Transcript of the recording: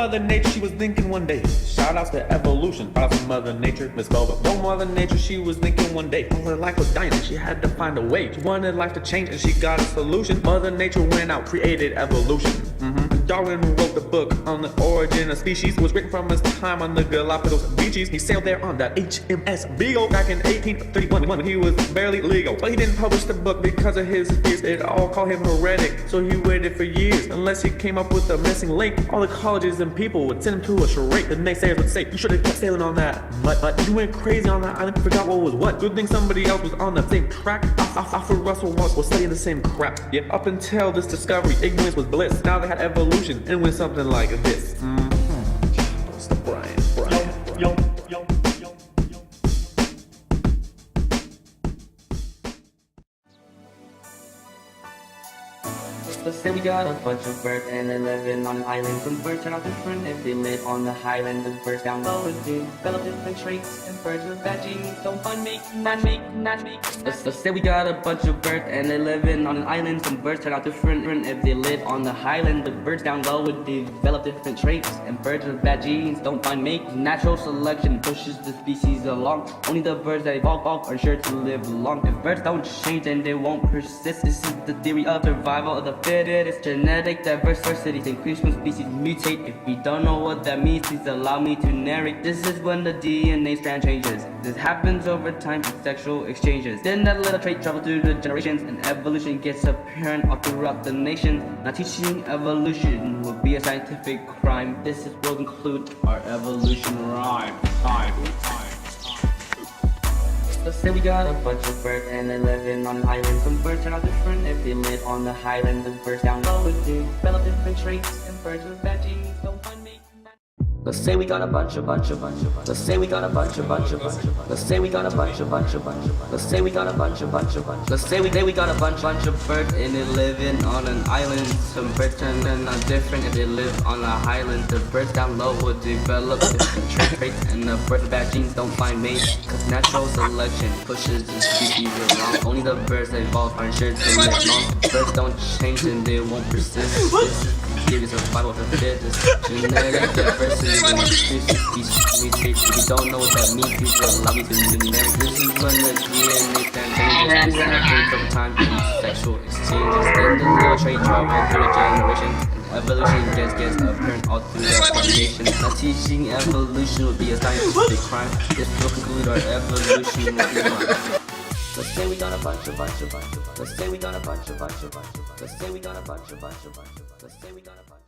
Mother Nature, she was thinking one day. Shout outs to evolution, shout out to Mother Nature, Miss Boba. No Mother Nature, she was thinking one day. All her life was dying and she had to find a way. She wanted life to change and she got a solution. Mother Nature went out, created evolution. Darwin wrote the book on the origin of species. It was written from his time on the Galapagos beaches. He sailed there on that HMS Beagle back in 1831 when he was barely legal. But he didn't publish the book because of his fears. It all called him heretic, so he waited for years. Unless he came up with a missing link, all the colleges and people would send him to a charade. The naysayers would say, you should have kept sailing on that mud. But you went crazy on that island, forgot what was what. Good thing somebody else was on the same track. Alfred Russel was studying the same crap. Yeah, up until this discovery, ignorance was bliss. Now they had evolution and went something like this. It's the Brian. Yo. Let's say we got a bunch of birds and they're living on an island. Some birds turn out different if they live on the highland. The birds down low develop different traits, and birds with bad genes don't find mate, not make. Let's say we got a bunch of birds and they're living on an island. Some birds turn out different if they live on the highland. The birds down low would develop different traits, and birds with bad genes don't find mate. Natural selection pushes the species along. Only the birds that evolve are sure to live long. If birds don't change, then they won't persist. This is the theory of survival of the fittest. It's genetic diversity. Increase when species mutate. If we don't know what that means, please allow me to narrate. This is when the DNA strand changes. This happens over time through sexual exchanges. Then that little trait travels through the generations, and evolution gets apparent all throughout the nation. Now teaching evolution would be a scientific crime. This will conclude our evolution rhyme. Let's say we got a bunch of birds and they're living on an island. Some birds turn out different if they live on the highland. The birds down low would develop different traits, and birds with bad genes don't find mate. Let's say we got a bunch of Let's say we got a bunch of Let's say we got a bunch of Let's say we got a bunch of Let's say we got a bunch of birds and they're living on an island. Some birds turn out different if they live on a highland. The birds down low would develop different traits, and the birds with bad genes don't find mates, cause natural selection pushes the species along. Only the birds that evolve are sure to live long. Birds don't change and they won't persist. This is the theory of survival of the fittest. Genetic diversity. If you don't know what that means, please allow me to narrate. This is when the DNA strand changes. This happens over time through sexual exchanges. Then the little trait travels through the generations, and evolution gets apparent all through the creation. Now teaching evolution would be a scientific crime. This will conclude our evolution rhyme. Let's say we got a bunch of Let's say we got a bunch of Let's say we got a bunch of Let's say we got a bunch